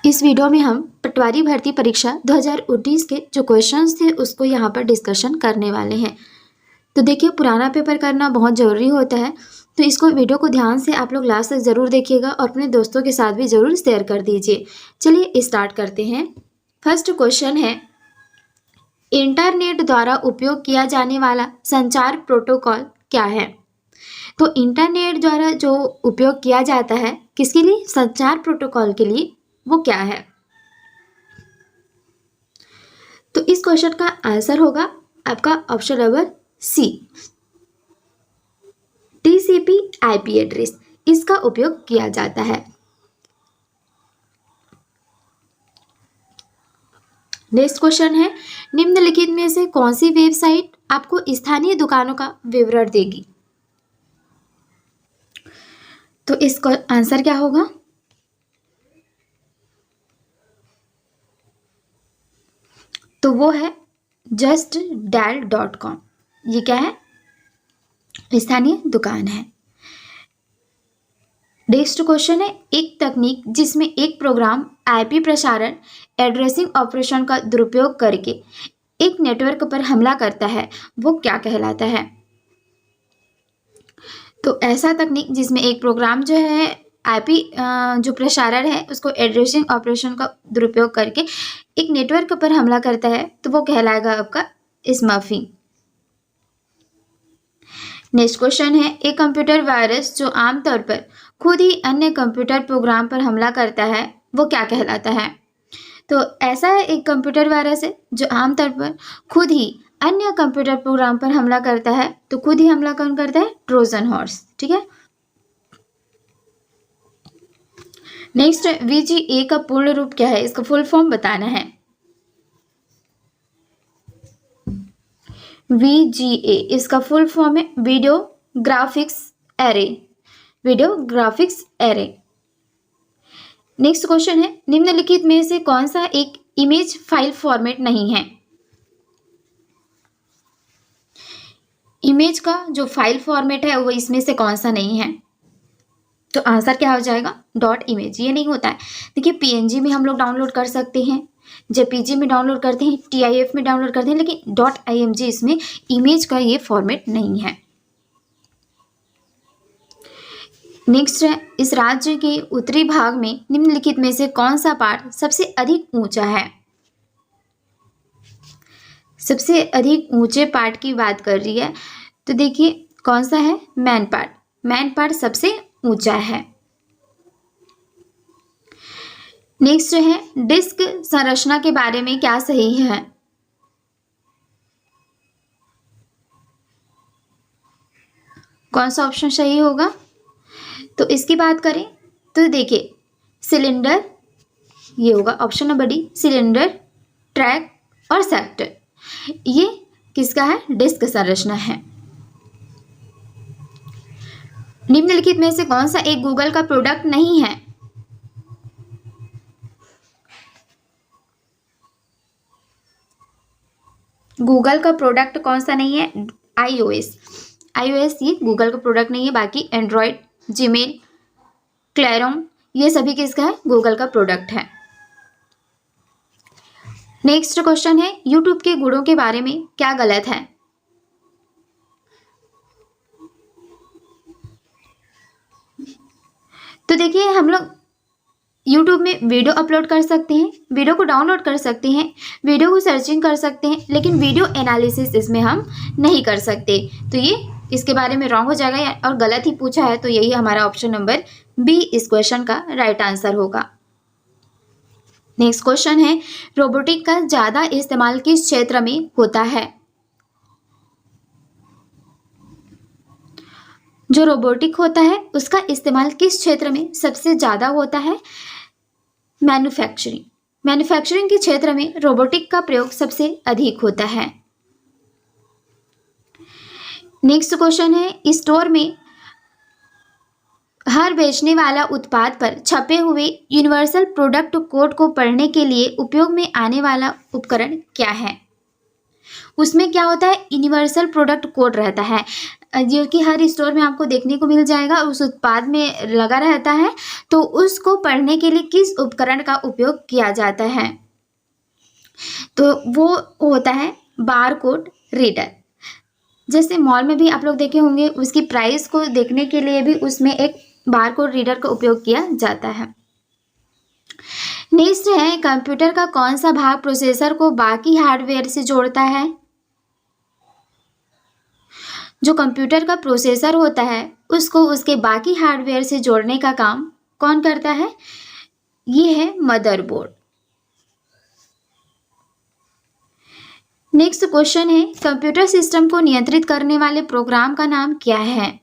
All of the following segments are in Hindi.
इस वीडियो में हम पटवारी भर्ती परीक्षा 2019 के जो क्वेश्चंस थे उसको यहाँ पर डिस्कशन करने वाले हैं। तो देखिए, पुराना पेपर करना बहुत ज़रूरी होता है, तो इसको वीडियो को ध्यान से आप लोग लास्ट तक ज़रूर देखिएगा और अपने दोस्तों के साथ भी ज़रूर शेयर कर दीजिए। चलिए स्टार्ट करते हैं। फर्स्ट क्वेश्चन है, इंटरनेट द्वारा उपयोग किया जाने वाला संचार प्रोटोकॉल क्या है? तो इंटरनेट द्वारा जो उपयोग किया जाता है किसके लिए? संचार प्रोटोकॉल के लिए, वो क्या है? तो इस क्वेश्चन का आंसर होगा आपका option number C, TCP IP address, इसका उपयोग किया जाता है। नेक्स्ट क्वेश्चन है, निम्नलिखित में से कौन सी वेबसाइट आपको स्थानीय दुकानों का विवरण देगी? तो इसका आंसर क्या होगा? तो वो है justdial.com। ये क्या है? स्थानीय दुकान है। नेक्स्ट क्वेश्चन है, एक तकनीक जिसमें एक प्रोग्राम आईपी प्रसारण एड्रेसिंग ऑपरेशन का दुरुपयोग करके एक नेटवर्क पर हमला करता है, वो क्या कहलाता है? तो ऐसा तकनीक जिसमें एक प्रोग्राम जो है आईपी जो प्रसारण है उसको एड्रेसिंग ऑपरेशन का दुरुपयोग करके एक नेटवर्क पर हमला करता है, तो वो कहलाएगा आपका स्मफिंग। नेक्स्ट क्वेश्चन है, एक कंप्यूटर वायरस जो आमतौर पर खुद ही अन्य कंप्यूटर प्रोग्राम पर हमला करता है, वो क्या कहलाता है? तो ऐसा है एक कंप्यूटर वायरस है जो आमतौर पर खुद ही अन्य कंप्यूटर प्रोग्राम पर हमला करता है, तो खुद ही हमला कौन करता है? Trojan horse. ठीक है। नेक्स्ट, VGA का पूर्ण रूप क्या है? इसका फुल फॉर्म बताना है। VGA इसका फुल फॉर्म है video graphics array, video graphics array. Next question है, निम्नलिखित में से कौन सा एक इमेज फाइल फॉर्मेट नहीं है? इमेज का जो फाइल फॉर्मेट है वो इसमें से कौन सा नहीं है? तो आंसर क्या हो जाएगा? Dot image. ये नहीं होता है। देखिए, PNG में हम लोग डाउनलोड कर सकते हैं, JPG में डाउनलोड करते हैं, TIF में डाउनलोड करते हैं, लेकिन डॉट IMG इसमें इमेज का ये फॉर्मेट नहीं है। नेक्स्ट है, इस राज्य के उत्तरी भाग में निम्नलिखित में से कौन सा पार्ट सबसे अधिक ऊंचा है? सबसे अधिक ऊंचे पार्ट की बात कर रही है, तो देखिए कौन सा है? Man part. मैन पार्ट सबसे ऊंचा है। नेक्स्ट है, डिस्क संरचना के बारे में क्या सही है? कौन सा ऑप्शन सही होगा? तो इसकी बात करें तो देखिए, सिलेंडर, ये होगा option number D, cylinder, track और सेक्टर, ये किसका है? डिस्क संरचना है। निम्नलिखित में से कौन सा एक गूगल का प्रोडक्ट नहीं है? गूगल का प्रोडक्ट कौन सा नहीं है? iOS ये गूगल का प्रोडक्ट नहीं है। बाकी एंड्रॉयड, जीमेल, क्लैरोम, ये सभी किसका है? गूगल का प्रोडक्ट है। नेक्स्ट क्वेश्चन है, यूट्यूब के गुणों के बारे में क्या गलत है? तो देखिए, हम लोग YouTube में वीडियो अपलोड कर सकते हैं, वीडियो को डाउनलोड कर सकते हैं, वीडियो को सर्चिंग कर सकते हैं, लेकिन वीडियो एनालिसिस इसमें हम नहीं कर सकते। तो ये इसके बारे में रॉन्ग हो जाएगा और गलत ही पूछा है, तो यही हमारा ऑप्शन नंबर बी इस क्वेश्चन का राइट आंसर होगा। नेक्स्ट क्वेश्चन है, रोबोटिक का ज़्यादा इस्तेमाल किस क्षेत्र में होता है? जो रोबोटिक होता है उसका इस्तेमाल किस क्षेत्र में सबसे ज़्यादा होता है? मैन्युफैक्चरिंग। मैन्युफैक्चरिंग के क्षेत्र में रोबोटिक का प्रयोग सबसे अधिक होता है। नेक्स्ट क्वेश्चन है, स्टोर में हर बेचने वाला उत्पाद पर छपे हुए यूनिवर्सल प्रोडक्ट कोड को पढ़ने के लिए उपयोग में आने वाला उपकरण क्या है? उसमें क्या होता है? यूनिवर्सल प्रोडक्ट कोड रहता है। जो कि हर स्टोर में आपको देखने को मिल जाएगा, उस उत्पाद में लगा रहता है। तो उसको पढ़ने के लिए किस उपकरण का उपयोग किया जाता है? तो वो होता है बारकोड रीडर। जैसे मॉल में भी आप लोग देखे होंगे, उसकी प्राइस को देखने के लिए भी उसमें एक बारकोड रीडर का उपयोग किया जाता है। नेक्स्ट है, कंप्यूटर का कौन सा भाग प्रोसेसर को बाकी हार्डवेयर से जोड़ता है? जो कंप्यूटर का प्रोसेसर होता है उसको उसके बाकी हार्डवेयर से जोड़ने का काम कौन करता है? ये है मदरबोर्ड। नेक्स्ट क्वेश्चन है, कंप्यूटर सिस्टम को नियंत्रित करने वाले प्रोग्राम का नाम क्या है?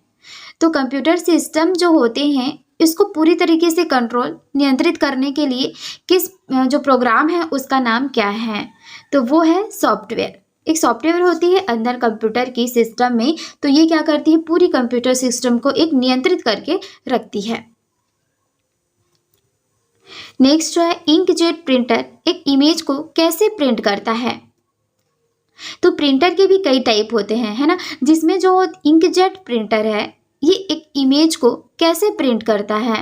तो कंप्यूटर सिस्टम जो होते हैं इसको पूरी तरीके से कंट्रोल नियंत्रित करने के लिए किस जो प्रोग्राम है उसका नाम क्या है? तो वो है सॉफ्टवेयर। एक सॉफ्टवेयर होती है अंदर कंप्यूटर की सिस्टम में, तो ये क्या करती है, पूरी कंप्यूटर सिस्टम को एक नियंत्रित करके रखती है। नेक्स्ट है, इंकजेट प्रिंटर एक इमेज को कैसे प्रिंट करता है? तो प्रिंटर के भी कई टाइप होते हैं, है ना, जिसमें जो इंकजेट प्रिंटर है ये एक इमेज को कैसे प्रिंट करता है?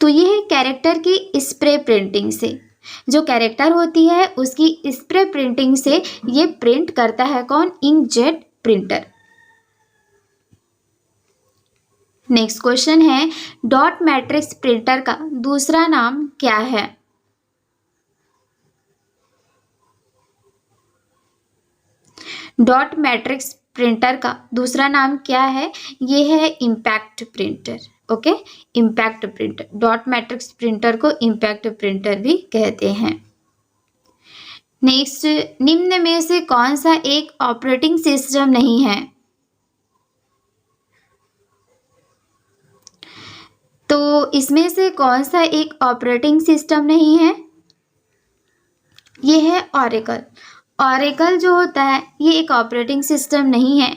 तो ये है कैरेक्टर की स्प्रे प्रिंटिंग से। जो कैरेक्टर होती है उसकी स्प्रे प्रिंटिंग से ये प्रिंट करता है कौन? Inkjet printer. नेक्स्ट क्वेश्चन है, डॉट मैट्रिक्स प्रिंटर का दूसरा नाम क्या है? डॉट मैट्रिक्स प्रिंटर का दूसरा नाम क्या है? ये है impact printer. Okay, impact printer. Dot matrix printer को इम्पैक्ट प्रिंटर भी कहते हैं। नेक्स्ट, निम्न में से कौन सा एक ऑपरेटिंग सिस्टम नहीं है? तो इसमें से कौन सा एक ऑपरेटिंग सिस्टम नहीं है? ये है ऑरेकल। ऑरेकल जो होता है ये एक ऑपरेटिंग सिस्टम नहीं है।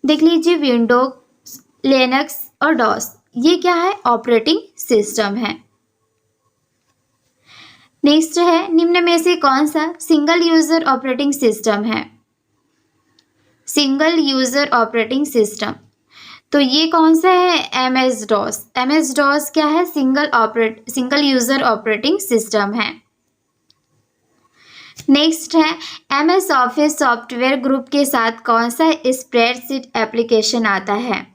देख लीजिए, विंडोज, लिनक्स और डॉस ये क्या है? ऑपरेटिंग सिस्टम है। नेक्स्ट है, निम्न में से कौन सा सिंगल यूजर ऑपरेटिंग सिस्टम है? सिंगल यूजर ऑपरेटिंग सिस्टम, तो ये कौन सा है? MS DOS. एमएस डॉस क्या है? सिंगल यूजर ऑपरेटिंग सिस्टम है। नेक्स्ट है, एमएस ऑफिस सॉफ्टवेयर ग्रुप के साथ कौन सा स्प्रेडशीट एप्लीकेशन आता है?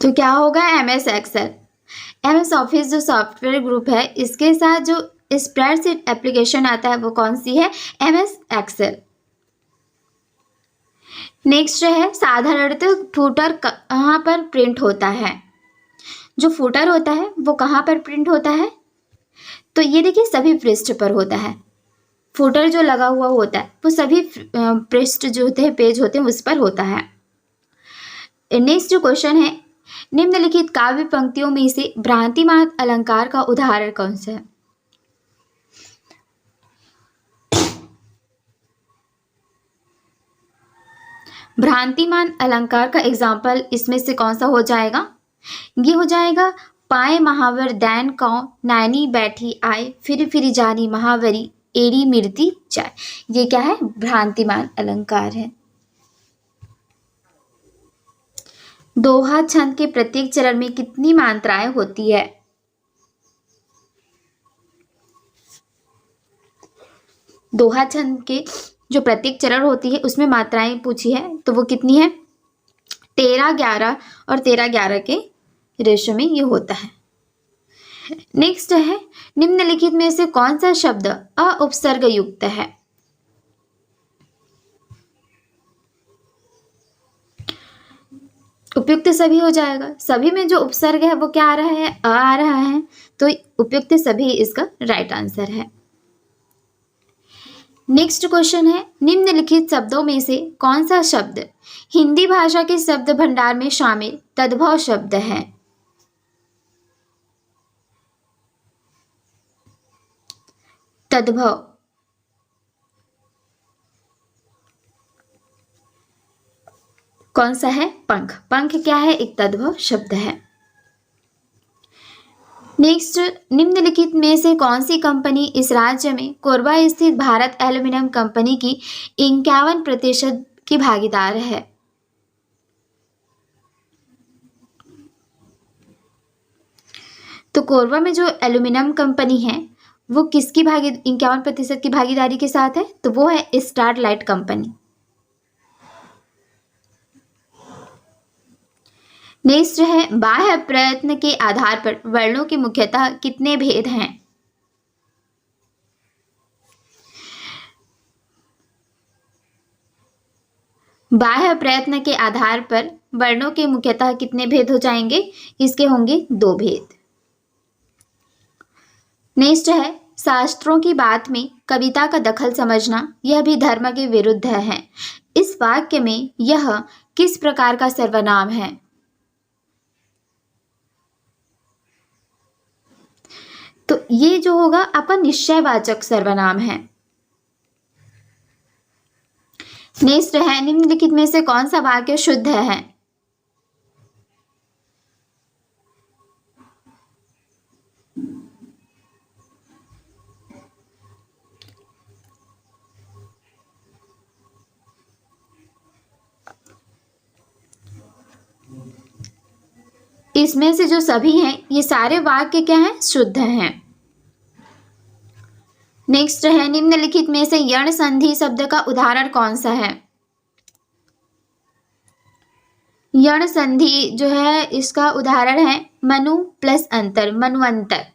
तो क्या होगा? MS Excel. एमएस ऑफिस जो सॉफ्टवेयर ग्रुप है इसके साथ जो स्प्रेडशीट एप्लीकेशन आता है वो कौन सी है? MS Excel. नेक्स्ट है, साधारणतः फुटर कहाँ पर प्रिंट होता है? जो फुटर होता है वो कहाँ पर प्रिंट होता है? तो ये देखिए, सभी पृष्ठ पर होता है। फुटर जो लगा हुआ होता है वो सभी पृष्ठ जो होते हैं, पेज होते हैं, उस पर होता है। नेक्स्ट जो क्वेश्चन है, निम्नलिखित काव्य पंक्तियों में से भ्रांतिमान अलंकार का उदाहरण कौन सा है? भ्रांतिमान अलंकार का एग्जाम्पल इसमें से कौन सा हो जाएगा? ये हो जाएगा, पाए महावर दैन कौ नैनी बैठी आए, फिर जानी महावरी एड़ी मिर्ती जाए। ये क्या है? भ्रांतिमान अलंकार है। दोहा छंद के प्रत्येक चरण में कितनी मात्राएं होती है? दोहा छंद के जो प्रत्येक चरण होती है उसमें मात्राएं पूछी है, तो वो कितनी है? 13, 11 और 13, 11 के रेशो में ये होता है। नेक्स्ट है, निम्नलिखित में से कौन सा शब्द अउपसर्ग युक्त है? उपयुक्त सभी हो जाएगा। सभी में जो उपसर्ग है वो क्या आ रहा है? अ आ रहा है, तो उपयुक्त सभी इसका राइट आंसर है। नेक्स्ट क्वेश्चन है, निम्नलिखित शब्दों में से कौन सा शब्द हिंदी भाषा के शब्द भंडार में शामिल तद्भव शब्द है? तद्भव। कौन सा है? पंख। पंख क्या है? एक तद्भव शब्द है। नेक्स्ट, निम्नलिखित में से कौन सी कंपनी इस राज्य में कोरबा स्थित भारत एल्यूमिनियम कंपनी की 51% की भागीदार है? तो कोरबा में जो एल्यूमिनियम कंपनी है वो किसकी 51% की भागीदारी के साथ है? तो वो है स्टारलाइट कंपनी। नेक्स्ट है, बाह्य प्रयत्न के आधार पर वर्णों के मुख्यतः कितने भेद हैं? बाह्य प्रयत्न के आधार पर वर्णों के मुख्यतः कितने भेद हो जाएंगे? इसके होंगे 2 भेद। नेक्स्ट है, शास्त्रों की बात में कविता का दखल समझना यह भी धर्म के विरुद्ध है। इस वाक्य में यह किस प्रकार का सर्वनाम है? तो ये जो होगा आपका निश्चयवाचक सर्वनाम है। नेक्स्ट है, निम्नलिखित में से कौन सा वाक्य शुद्ध है? इसमें से जो सभी हैं ये सारे वाक्य क्या हैं? शुद्ध हैं। नेक्स्ट है, निम्नलिखित में से यण संधि शब्द का उदाहरण कौन सा है? यण संधि जो है इसका उदाहरण है मनु प्लस अंतर, मनुअंतर।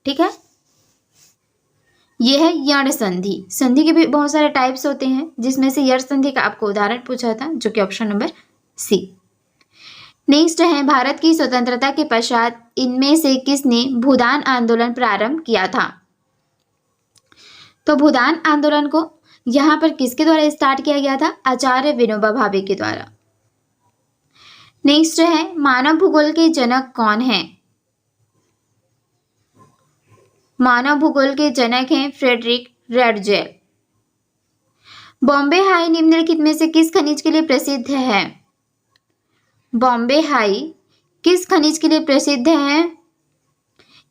ठीक है, यह है यण संधि। संधि के भी बहुत सारे टाइप्स होते हैं जिसमें से यण संधि का आपको उदाहरण पूछा था, जो कि ऑप्शन नंबर सी। नेक्स्ट है, भारत की स्वतंत्रता के पश्चात इनमें से किसने भूदान आंदोलन प्रारंभ किया था? तो भूदान आंदोलन को यहाँ पर किसके द्वारा स्टार्ट किया गया था? आचार्य विनोबा भावे के द्वारा। नेक्स्ट है, मानव भूगोल के जनक कौन हैं? मानव भूगोल के जनक हैं फ्रेडरिक रैटजेल। बॉम्बे हाई निम्नलिखित में से किस खनिज के लिए प्रसिद्ध है? बॉम्बे हाई किस खनिज के लिए प्रसिद्ध है?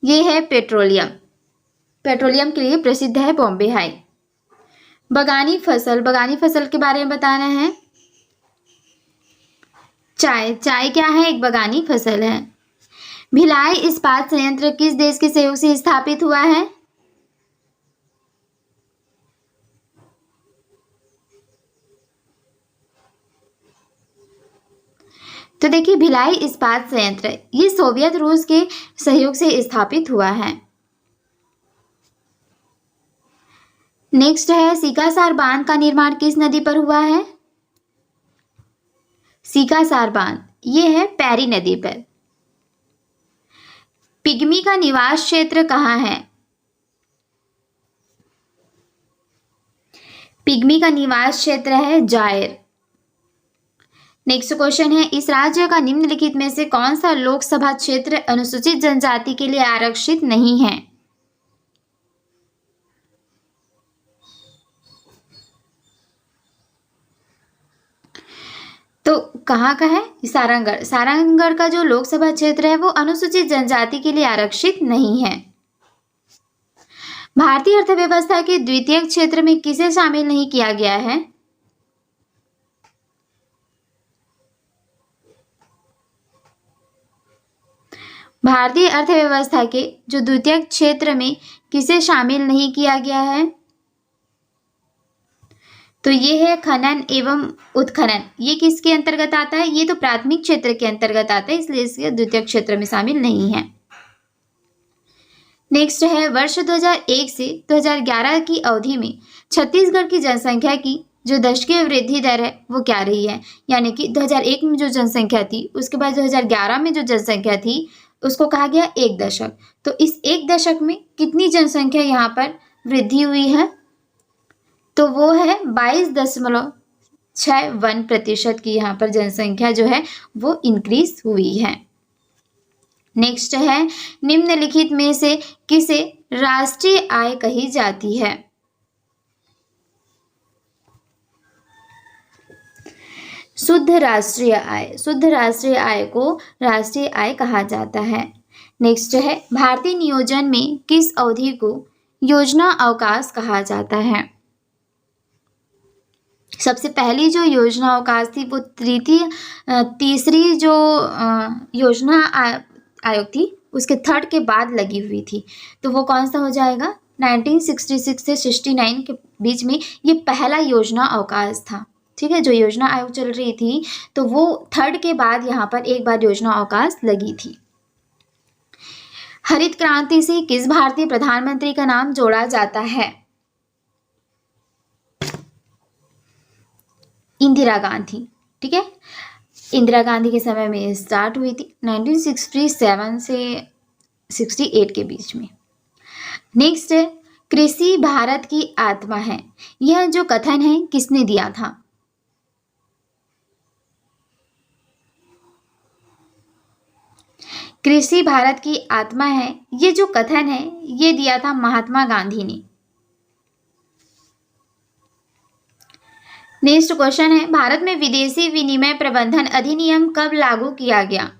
ये है पेट्रोलियम। पेट्रोलियम के लिए प्रसिद्ध है बॉम्बे हाई। बगानी फसल के बारे में बताना है। चाय क्या है? एक बगानी फसल है। भिलाई इस्पात संयंत्र किस देश के सहयोग से स्थापित हुआ है? तो देखिए, भिलाई इस्पात संयंत्र ये सोवियत रूस के सहयोग से स्थापित हुआ है। नेक्स्ट है, सीकासार बांध का निर्माण किस नदी पर हुआ है? सीकासार बांध ये है पैरी नदी पर। पिग्मी का निवास क्षेत्र कहाँ है? पिग्मी का निवास क्षेत्र है जायर। नेक्स्ट क्वेश्चन है, इस राज्य का निम्नलिखित में से कौन सा लोकसभा क्षेत्र अनुसूचित जनजाति के लिए आरक्षित नहीं है? तो कहाँ का है? सारंगढ़। सारंगढ़ का जो लोकसभा क्षेत्र है वो अनुसूचित जनजाति के लिए आरक्षित नहीं है। भारतीय अर्थव्यवस्था के द्वितीय क्षेत्र में किसे शामिल नहीं किया गया है? भारतीय अर्थव्यवस्था के जो द्वितीय क्षेत्र में किसे शामिल नहीं किया गया है? तो ये है खनन एवं उत्खनन। ये किसके अंतर्गत आता है? ये तो प्राथमिक क्षेत्र के अंतर्गत आता है, इसलिए इसके द्वितीय क्षेत्र में शामिल नहीं है। नेक्स्ट है, वर्ष 2001 से 2011 की अवधि में छत्तीसगढ़ की जनसंख्या की जो दशकीय वृद्धि दर है वो क्या रही है? यानी कि 2001 में जो जनसंख्या थी उसके बाद 2011 में जो जनसंख्या थी उसको कहा गया 1 दशक। तो इस 1 दशक में कितनी जनसंख्या यहाँ पर वृद्धि हुई है? तो वो है 22.61% की यहाँ पर जनसंख्या जो है वो इंक्रीज हुई है। नेक्स्ट है, निम्नलिखित में से किसे राष्ट्रीय आय कही जाती है? शुद्ध राष्ट्रीय आय। शुद्ध राष्ट्रीय आय को राष्ट्रीय आय कहा जाता है। नेक्स्ट है भारतीय नियोजन में किस अवधि को योजना अवकाश कहा जाता है? सबसे पहली जो योजना अवकाश थी वो तीसरी जो योजना आयोग थी उसके थर्ड के बाद लगी हुई थी, तो वो कौन सा हो जाएगा? 1966 से 69 के बीच में ये पहला योजना अवकाश था। ठीक है, जो योजना आयोग चल रही थी तो वो थर्ड के बाद यहाँ पर एक बार योजना अवकाश लगी थी। हरित क्रांति से किस भारतीय प्रधानमंत्री का नाम जोड़ा जाता है? इंदिरा गांधी। ठीक है, इंदिरा गांधी के समय में स्टार्ट हुई थी 1967 से 68 के बीच में। नेक्स्ट है कृषि भारत की आत्मा है, यह जो कथन है किसने दिया था? कृषि भारत की आत्मा है, ये जो कथन है ये दिया था महात्मा गांधी ने। नेक्स्ट क्वेश्चन है भारत में विदेशी विनिमय प्रबंधन अधिनियम कब लागू किया गया?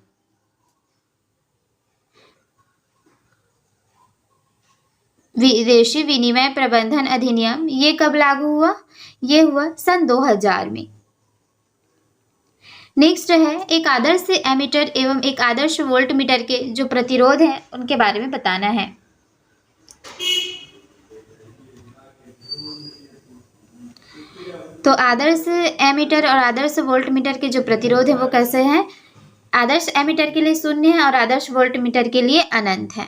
विदेशी विनिमय प्रबंधन अधिनियम ये कब लागू हुआ? ये हुआ सन 2000 में। नेक्स्ट है एक आदर्श एमीटर एवं एक आदर्श वोल्ट मीटर के जो प्रतिरोध हैं उनके बारे में बताना है। तो आदर्श एमीटर और आदर्श वोल्ट मीटर के जो प्रतिरोध है वो कैसे हैं? आदर्श एमीटर के लिए शून्य है और आदर्श वोल्ट मीटर के लिए अनंत है।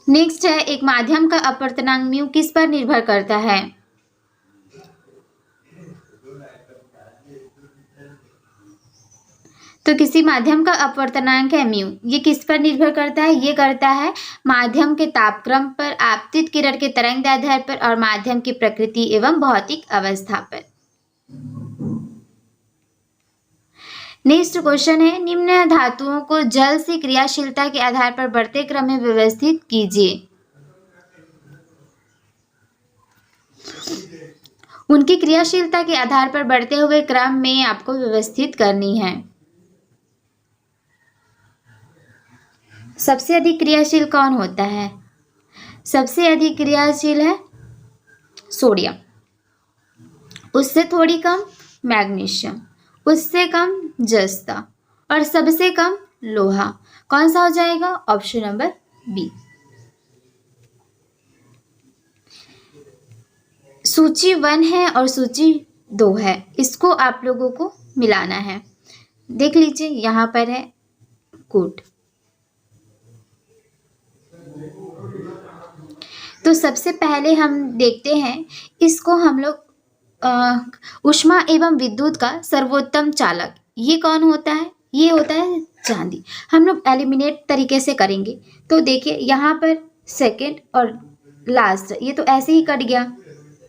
नेक्स्ट है एक माध्यम का अपवर्तनांक म्यू किस पर निर्भर करता है? तो किसी माध्यम का अपवर्तनांक है म्यू, ये किस पर निर्भर करता है? ये करता है माध्यम के तापक्रम पर, आपतित किरण के तरंगदैर्ध्य पर और माध्यम की प्रकृति एवं भौतिक अवस्था पर। नेक्स्ट क्वेश्चन है निम्न धातुओं को जल से क्रियाशीलता के आधार पर बढ़ते क्रम में व्यवस्थित कीजिए। उनकी क्रियाशीलता के आधार पर बढ़ते हुए क्रम में आपको व्यवस्थित करनी है। सबसे अधिक क्रियाशील कौन होता है? सबसे अधिक क्रियाशील है सोडियम, उससे थोड़ी कम मैग्नीशियम, उससे कम जस्ता और सबसे कम लोहा। कौन सा हो जाएगा? Option number B. सूची 1 है और सूची 2 है, इसको आप लोगों को मिलाना है। देख लीजिए यहाँ पर है कूट। तो सबसे पहले हम देखते हैं इसको हम लोग ऊष्मा एवं विद्युत का सर्वोत्तम चालक ये कौन होता है? ये होता है चांदी। हम लोग एलिमिनेट तरीके से करेंगे। तो देखिए यहाँ पर सेकंड और लास्ट ये तो ऐसे ही कट गया।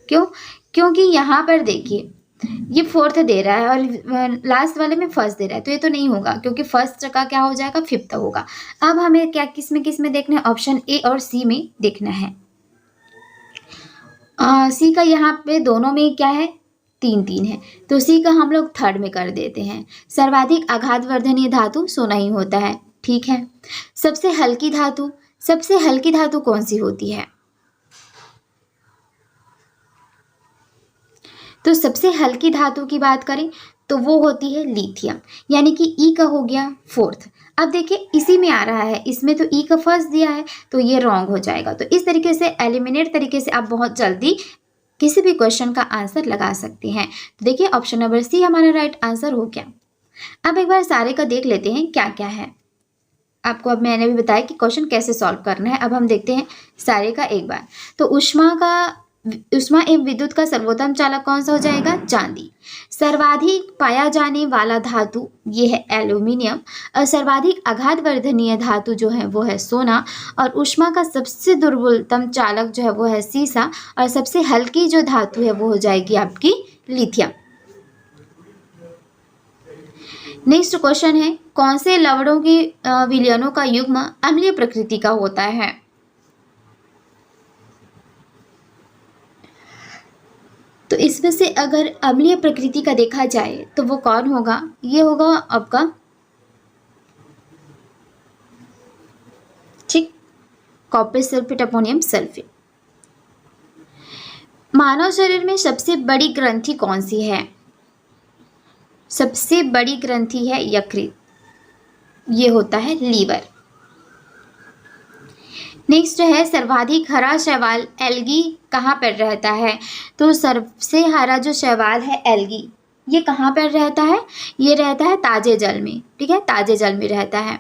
क्यों? क्योंकि यहाँ पर देखिए ये फोर्थ दे रहा है और लास्ट वाले में फर्स्ट दे रहा है, तो ये तो नहीं होगा क्योंकि फर्स्ट का क्या हो जाएगा? फिफ्थ होगा। अब हमें क्या किस में देखना है? ऑप्शन ए और सी में देखना है। सी का यहाँ पे दोनों में क्या है? 3 है, तो सी का हम लोग थर्ड में कर देते हैं। सर्वाधिक आघातवर्धनीय धातु सोना ही होता है। ठीक है, सबसे हल्की धातु कौन सी होती है? तो सबसे हल्की धातु की बात करें तो वो होती है लिथियम, यानी कि ई का हो गया फोर्थ। अब देखिए इसी में आ रहा है, इसमें तो ई का फर्स्ट दिया है तो ये रॉन्ग हो जाएगा। तो इस तरीके से एलिमिनेट तरीके से आप बहुत जल्दी किसी भी क्वेश्चन का आंसर लगा सकते हैं। तो देखिए ऑप्शन नंबर सी हमारा राइट आंसर हो गया। अब एक बार सारे का देख लेते हैं क्या क्या है। आपको अब मैंने भी बताया कि क्वेश्चन कैसे सॉल्व करना है। अब हम देखते हैं सारे का एक बार। तो ऊष्मा एवं विद्युत का सर्वोत्तम चालक कौन सा हो जाएगा? चांदी। सर्वाधिक पाया जाने वाला धातु ये है एल्यूमिनियम। और सर्वाधिक आघातवर्धनीय धातु जो है वो है सोना। और ऊष्मा का सबसे दुर्बलतम चालक जो है वो है सीसा। और सबसे हल्की जो धातु है वो हो जाएगी आपकी लिथियम। नेक्स्ट क्वेश्चन है कौन से लवणों के विलयनों का युग्म अम्लीय प्रकृति का होता है? तो इसमें से अगर अम्लीय प्रकृति का देखा जाए तो वो कौन होगा? ये होगा आपका कॉपर सल्फेट, अमोनियम सल्फेट। मानव शरीर में सबसे बड़ी ग्रंथि कौन सी है? सबसे बड़ी ग्रंथि है यकृत, ये होता है लीवर। नेक्स्ट है सर्वाधिक हरा शैवाल एल्गी कहाँ पर रहता है? तो सबसे हरा जो शैवाल है एल्गी, ये कहाँ पर रहता है? ये रहता है ताजे जल में, ठीक है, ताजे जल में रहता है।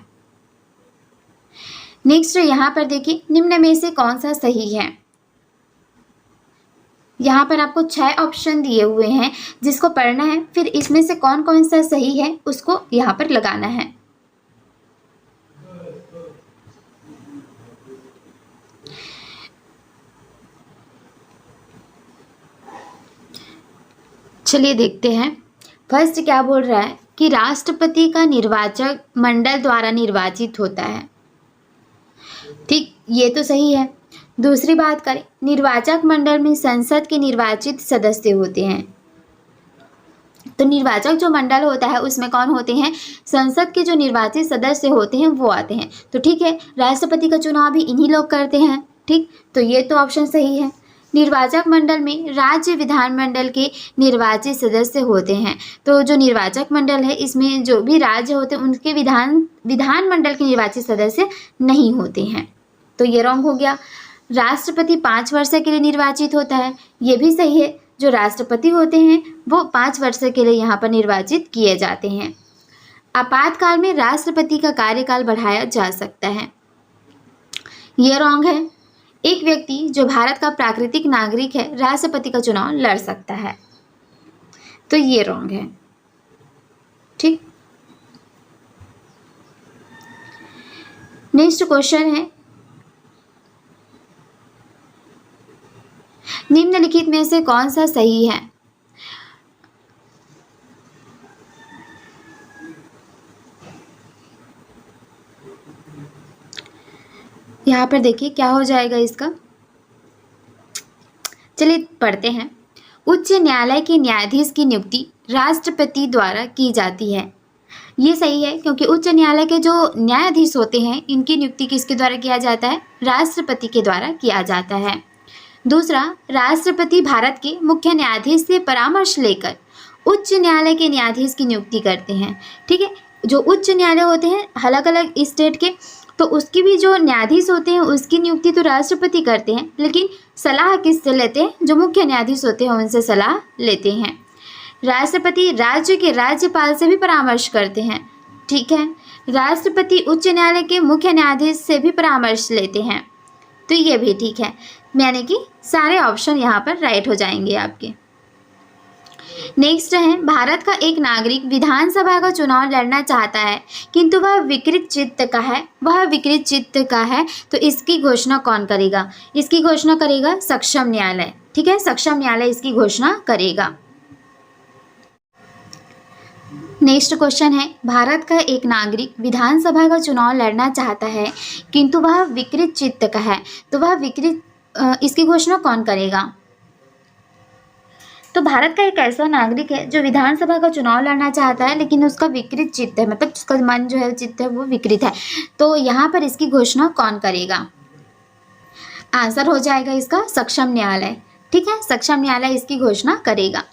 नेक्स्ट यहाँ पर देखिए, निम्न में से कौन सा सही है? यहाँ पर आपको 6 ऑप्शन दिए हुए हैं जिसको पढ़ना है, फिर इसमें से कौन कौन सा सही है उसको यहाँ पर लगाना है। चलिए देखते हैं। फर्स्ट क्या बोल रहा है कि राष्ट्रपति का निर्वाचक मंडल द्वारा निर्वाचित होता है, ठीक, ये तो सही है। दूसरी बात करें, निर्वाचक मंडल में संसद के निर्वाचित सदस्य होते हैं। तो निर्वाचक जो मंडल होता है उसमें कौन होते हैं? संसद के जो निर्वाचित सदस्य होते हैं वो आते हैं। तो ठीक है, राष्ट्रपति का चुनाव भी इन्हीं लोग करते हैं, ठीक, तो ये तो ऑप्शन सही है। निर्वाचक मंडल में राज्य विधानमंडल के निर्वाचित सदस्य होते हैं। तो जो निर्वाचक मंडल है इसमें जो भी राज्य होते हैं उनके विधानमंडल के निर्वाचित सदस्य नहीं होते हैं, तो ये रॉन्ग हो गया। राष्ट्रपति 5 वर्ष के लिए निर्वाचित होता है, ये भी सही है। जो राष्ट्रपति होते हैं वो 5 वर्ष के लिए यहाँ पर निर्वाचित किए जाते हैं। आपातकाल में राष्ट्रपति का कार्यकाल बढ़ाया जा सकता है, ये रॉन्ग है। एक व्यक्ति जो भारत का प्राकृतिक नागरिक है राष्ट्रपति का चुनाव लड़ सकता है, तो ये रॉन्ग है, ठीक। नेक्स्ट क्वेश्चन है, निम्नलिखित में से कौन सा सही है? यहाँ पर देखिए क्या हो जाएगा इसका, चलिए पढ़ते हैं। उच्च न्यायालय के न्यायाधीश की नियुक्ति राष्ट्रपति द्वारा की जाती है, ये सही है, क्योंकि उच्च न्यायालय के जो न्यायाधीश होते हैं इनकी नियुक्ति किसके द्वारा किया जाता है? राष्ट्रपति के द्वारा किया जाता है। दूसरा, राष्ट्रपति भारत के मुख्य न्यायाधीश से परामर्श लेकर उच्च न्यायालय के न्यायाधीश की नियुक्ति करते हैं, ठीक है। जो उच्च न्यायालय होते हैं अलग अलग स्टेट के, तो उसकी भी जो न्यायाधीश होते हैं उसकी नियुक्ति तो राष्ट्रपति करते हैं, लेकिन सलाह किससे लेते हैं? जो मुख्य न्यायाधीश होते हैं उनसे सलाह लेते हैं। राष्ट्रपति राज्य के राज्यपाल से भी परामर्श करते हैं, ठीक है। राष्ट्रपति उच्च न्यायालय के मुख्य न्यायाधीश से भी परामर्श लेते हैं, तो ये भी ठीक है, यानी कि सारे ऑप्शन यहाँ पर राइट हो जाएंगे आपके। नेक्स्ट है, भारत का एक नागरिक विधानसभा का चुनाव लड़ना चाहता है किंतु वह विकृत चित्त का है, तो इसकी घोषणा कौन करेगा? इसकी घोषणा करेगा सक्षम न्यायालय, ठीक है, सक्षम न्यायालय इसकी घोषणा करेगा। नेक्स्ट क्वेश्चन है, भारत का एक नागरिक विधानसभा का चुनाव लड़ना चाहता है किंतु वह विकृत चित्त का है, तो वह इसकी घोषणा कौन करेगा? तो भारत का एक ऐसा नागरिक है जो विधानसभा का चुनाव लड़ना चाहता है लेकिन उसका विकृत चित्त है, मतलब उसका मन जो है, चित्त है, वो विकृत है, तो यहाँ पर इसकी घोषणा कौन करेगा? आंसर हो जाएगा इसका सक्षम न्यायालय, ठीक है, सक्षम न्यायालय इसकी घोषणा करेगा।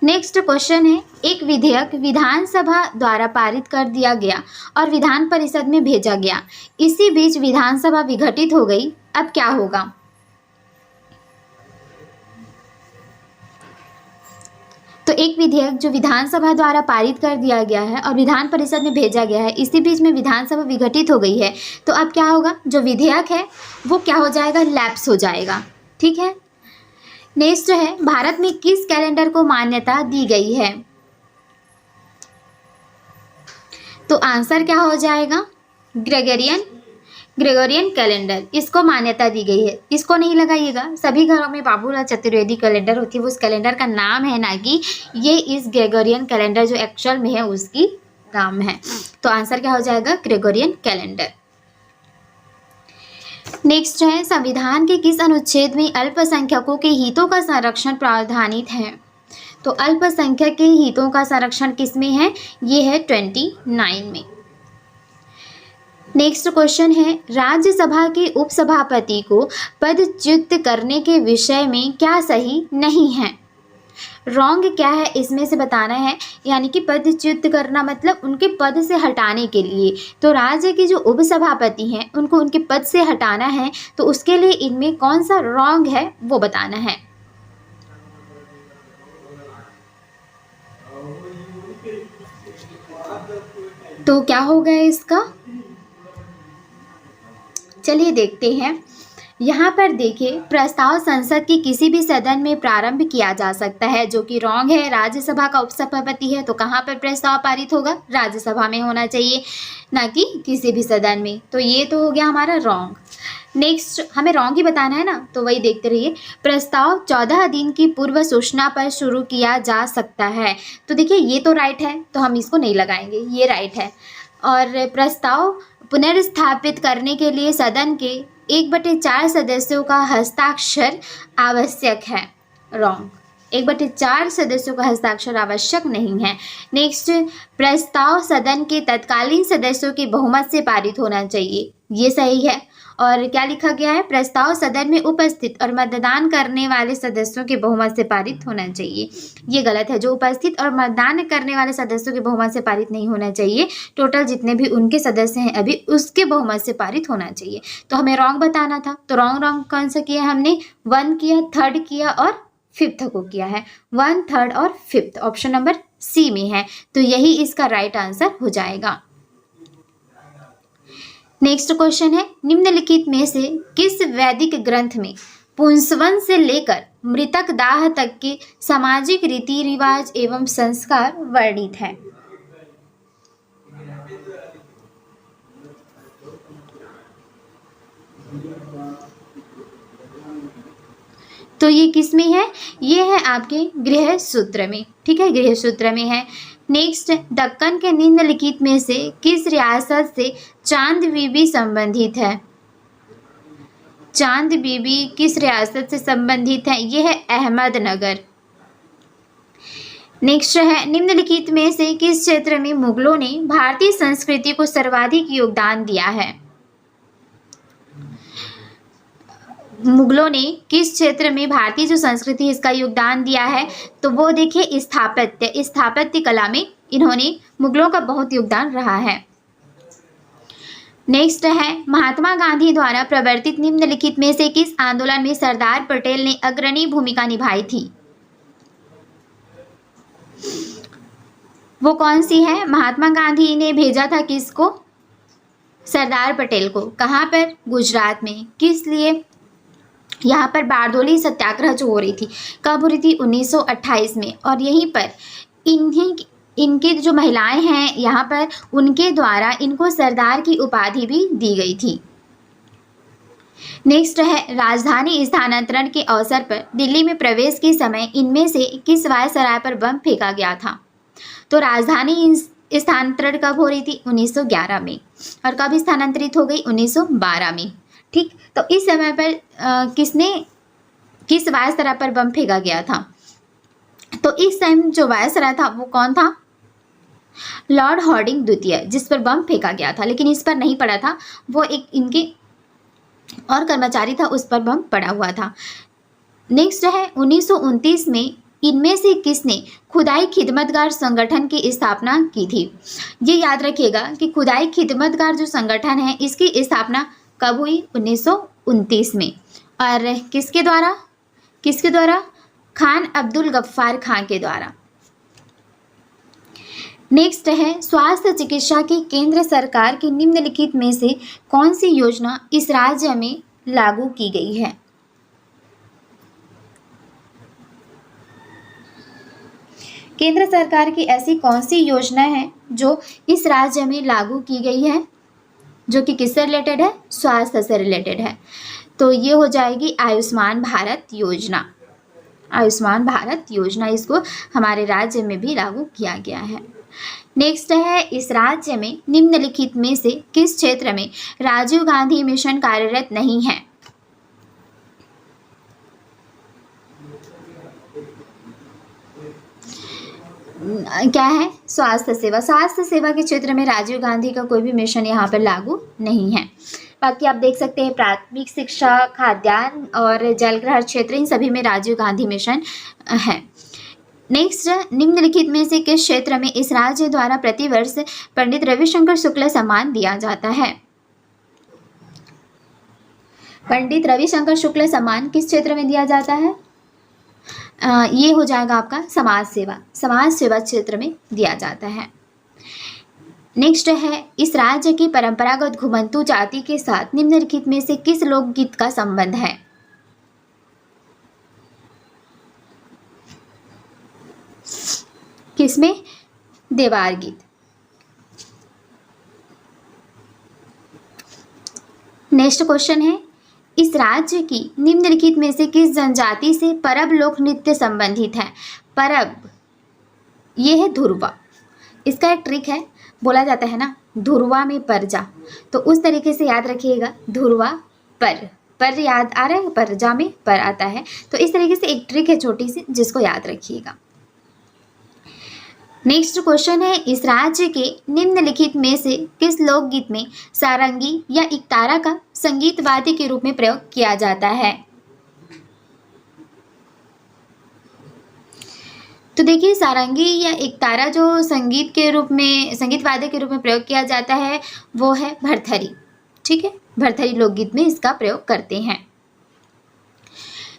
नेक्स्ट क्वेश्चन है, एक विधेयक विधानसभा द्वारा पारित कर दिया गया और विधान परिषद में भेजा गया, इसी बीच विधानसभा विघटित हो गई, अब क्या होगा? तो एक विधेयक जो विधानसभा द्वारा पारित कर दिया गया है और विधान परिषद में भेजा गया है, इसी बीच में विधानसभा विघटित हो गई है, तो अब क्या होगा? जो विधेयक है वो क्या हो जाएगा? लैप्स हो जाएगा, ठीक है। नेक्स्ट है, भारत में किस कैलेंडर को मान्यता दी गई है? तो आंसर क्या हो जाएगा? ग्रेगोरियन कैलेंडर, इसको मान्यता दी गई है। इसको नहीं लगाइएगा, सभी घरों में बाबूलाल चतुर्वेदी कैलेंडर होती है, वो उस कैलेंडर का नाम है, ना कि ये इस ग्रेगोरियन कैलेंडर जो एक्चुअल में है उसकी नाम है। तो आंसर क्या हो जाएगा? Gregorian calendar. नेक्स्ट है, संविधान के किस अनुच्छेद में अल्पसंख्यकों के हितों का संरक्षण प्रावधानित है? तो अल्पसंख्यक के हितों का संरक्षण किस में है? ये है 29 में। नेक्स्ट क्वेश्चन है, राज्यसभा के उपसभापति को पदच्युत करने के विषय में क्या सही नहीं है? रॉन्ग क्या है इसमें से बताना है, यानी कि पदच्युत करना मतलब उनके पद से हटाने के लिए। तो राज्य के जो उपसभापति हैं उनको उनके पद से हटाना है, तो उसके लिए इनमें कौन सा रॉन्ग है वो बताना है। तो क्या होगा इसका, चलिए देखते हैं। यहाँ पर देखिए, प्रस्ताव संसद के किसी भी सदन में प्रारंभ किया जा सकता है, जो कि रॉन्ग है। राज्यसभा का उपसभापति है तो कहाँ पर प्रस्ताव पारित होगा? राज्यसभा में होना चाहिए, ना कि किसी भी सदन में। तो ये तो हो गया हमारा रॉन्ग। नेक्स्ट हमें रॉन्ग ही बताना है ना, तो वही देखते रहिए। प्रस्ताव 14 दिन की पूर्व सूचना पर शुरू किया जा सकता है। तो देखिए ये तो राइट है, तो हम इसको नहीं लगाएंगे, ये राइट है। और प्रस्ताव पुनर्स्थापित करने के लिए सदन के 1/4 सदस्यों का हस्ताक्षर आवश्यक है। रॉन्ग, 1/4 सदस्यों का हस्ताक्षर आवश्यक नहीं है। नेक्स्ट, प्रस्ताव सदन के तत्कालीन सदस्यों के बहुमत से पारित होना चाहिए, ये सही है। और क्या लिखा गया है? प्रस्ताव सदन में उपस्थित और मतदान करने वाले सदस्यों के बहुमत से पारित होना चाहिए, ये गलत है। जो उपस्थित और मतदान करने वाले सदस्यों के बहुमत से पारित नहीं होना चाहिए, टोटल जितने भी उनके सदस्य हैं अभी उसके बहुमत से पारित होना चाहिए। तो हमें रॉन्ग बताना था, तो रॉन्ग कौन सा किया हमने? 1 किया, 3rd किया और 5th को किया है। 1, 3rd और 5th ऑप्शन नंबर सी में है, तो यही इसका राइट आंसर हो जाएगा। नेक्स्ट क्वेश्चन है, निम्नलिखित में से किस वैदिक ग्रंथ में पुंसवन से लेकर मृतक दाह तक के सामाजिक रीति रिवाज एवं संस्कार वर्णित है? तो ये किस में है? ये है आपके गृह सूत्र में, ठीक है, गृह सूत्र में है। नेक्स्ट, दक्कन के निम्नलिखित में से किस रियासत से चांद बीबी संबंधित है? चांद बीबी किस रियासत से संबंधित है? ये है अहमदनगर। नेक्स्ट है, निम्नलिखित में से किस क्षेत्र में मुगलों ने भारतीय संस्कृति को सर्वाधिक योगदान दिया है? मुगलों ने किस क्षेत्र में भारतीय जो संस्कृति है इसका योगदान दिया है? तो वो देखिए स्थापत्य कला में इन्होंने मुगलों का बहुत योगदान रहा है। नेक्स्ट है, महात्मा गांधी द्वारा प्रवर्तित निम्नलिखित में से किस आंदोलन में सरदार पटेल ने अग्रणी भूमिका निभाई थी? वो कौन सी है? महात्मा गांधी ने भेजा था किसको? सरदार पटेल को। कहाँ पर? गुजरात में। किस लिए? यहाँ पर बारदोली सत्याग्रह जो हो रही थी, कब हो रही थी? 1928 में। और यहीं पर इनकी जो महिलाएं हैं यहाँ पर, उनके द्वारा इनको सरदार की उपाधि भी दी गई थी। नेक्स्ट है, राजधानी स्थानांतरण के अवसर पर दिल्ली में प्रवेश के समय इनमें से किस वायसराय पर बम फेंका गया था? तो राजधानी स्थानांतरण कब हो रही थी? 1911 में। और कब स्थानांतरित हो गई? 1912 में। ठीक, तो इस समय पर किस वायसराय पर बम फेंका गया था? तो इस टाइम जो वायसराय था वो कौन था? लॉर्ड हार्डिंग द्वितीय, जिस पर बम फेंका गया था। लेकिन इस पर नहीं पड़ा था, वो एक इनके और कर्मचारी था, उस पर बम पड़ा हुआ था। नेक्स्ट है, 1929 में इनमें से किसने खुदाई खिदमतगार संगठन की स्थापना की थी? ये याद रखिएगा कि खुदाई खिदमतगार जो संगठन है इसकी स्थापना कब हुई? 1929 में। और किसके द्वारा? खान अब्दुल गफ्फार खान के द्वारा। नेक्स्ट है, स्वास्थ्य चिकित्सा की केंद्र सरकार की निम्नलिखित में से कौन सी योजना इस राज्य में लागू की गई है? केंद्र सरकार की ऐसी कौन सी योजना है जो इस राज्य में लागू की गई है, जो कि किससे रिलेटेड है? स्वास्थ्य से रिलेटेड है। तो ये हो जाएगी आयुष्मान भारत योजना। आयुष्मान भारत योजना, इसको हमारे राज्य में भी लागू किया गया है। नेक्स्ट है, इस राज्य में निम्नलिखित में से किस क्षेत्र में राजीव गांधी मिशन कार्यरत नहीं है? क्या है, स्वास्थ्य सेवा। स्वास्थ्य सेवा के क्षेत्र में राजीव गांधी का कोई भी मिशन यहाँ पर लागू नहीं है। बाकी आप देख सकते हैं प्राथमिक शिक्षा, खाद्यान्न और जलग्रहण क्षेत्र, इन सभी में राजीव गांधी मिशन है। नेक्स्ट, निम्नलिखित में से किस क्षेत्र में इस राज्य द्वारा प्रतिवर्ष पंडित रविशंकर शुक्ल सम्मान दिया जाता है? पंडित रविशंकर शुक्ल सम्मान किस क्षेत्र में दिया जाता है? ये हो जाएगा आपका समाज सेवा। समाज सेवा क्षेत्र में दिया जाता है। नेक्स्ट है, इस राज्य की परंपरागत घुमंतू जाति के साथ निम्नलिखित में से किस लोकगीत का संबंध है? किसमें? देवार गीत। नेक्स्ट क्वेश्चन है, इस राज्य की निम्नलिखित में से किस जनजाति से परब लोक नृत्य संबंधित है? परब, ये है धुरवा। इसका एक ट्रिक है, बोला जाता है ना धुरवा में पर जा, तो उस तरीके से याद रखिएगा। धुरवा पर याद आ रहा है, परजा में पर आता है, तो इस तरीके से एक ट्रिक है छोटी सी, जिसको याद रखिएगा। नेक्स्ट क्वेश्चन है, इस राज्य के निम्नलिखित में से किस लोकगीत में सारंगी या एकतारा का संगीत वाद्य के रूप में प्रयोग किया जाता है? तो देखिए, सारंगी या एकतारा जो संगीत वाद्य के रूप में प्रयोग किया जाता है वो है भरथरी। ठीक है, भरथरी लोकगीत में इसका प्रयोग करते हैं।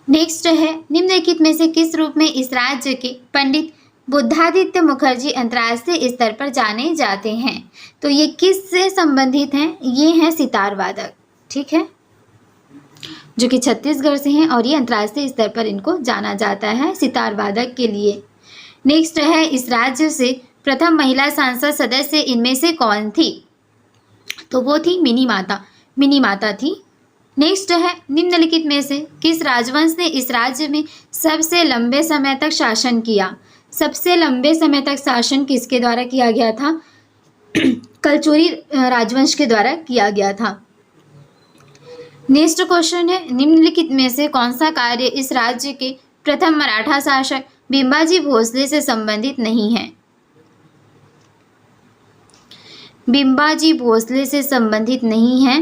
नेक्स्ट है, निम्नलिखित में से किस रूप में इस राज्य के पंडित बुद्धादित्य मुखर्जी अंतर्राष्ट्रीय स्तर पर जाने जाते हैं? तो ये किससे संबंधित हैं? ये हैं सितार वादक। ठीक है, जो कि छत्तीसगढ़ से हैं और ये अंतर्राष्ट्रीय स्तर पर इनको जाना जाता है सितार वादक के लिए। नेक्स्ट है, इस राज्य से प्रथम महिला संसद सदस्य इनमें से कौन थी? तो वो थी मिनी माता थी। नेक्स्ट है, निम्नलिखित में से किस राजवंश ने इस राज्य में सबसे लंबे समय तक शासन किया? सबसे लंबे समय तक शासन किसके द्वारा किया गया था? कलचुरी राजवंश के द्वारा किया गया था। नेक्स्ट क्वेश्चन है, निम्नलिखित में से कौन सा कार्य इस राज्य के प्रथम मराठा शासक बिंबाजी भोसले से संबंधित नहीं है? बिंबाजी भोसले से संबंधित नहीं है।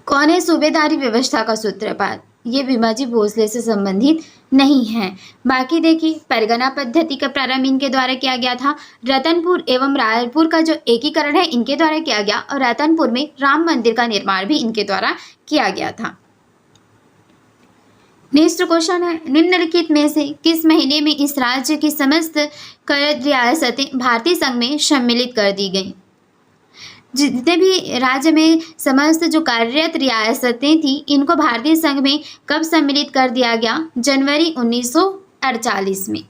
कौन है सूबेदारी व्यवस्था का सूत्रपात? ये बिंबाजी भोसले से संबंधित नहीं है। बाकी देखिए, परगना पद्धति का प्रारंभ इनके द्वारा किया गया था। रतनपुर एवं रायपुर का जो एकीकरण है इनके द्वारा किया गया, और रतनपुर में राम मंदिर का निर्माण भी इनके द्वारा किया गया था। नेक्स्ट क्वेश्चन है, निम्नलिखित में से किस महीने में इस राज्य की समस्त कर रियासतें भारतीय संघ में सम्मिलित कर दी गईं? जितने भी राज्य में समस्त जो कार्यरत रियासतें थी इनको भारतीय संघ में कब सम्मिलित कर दिया गया? जनवरी 1948 में।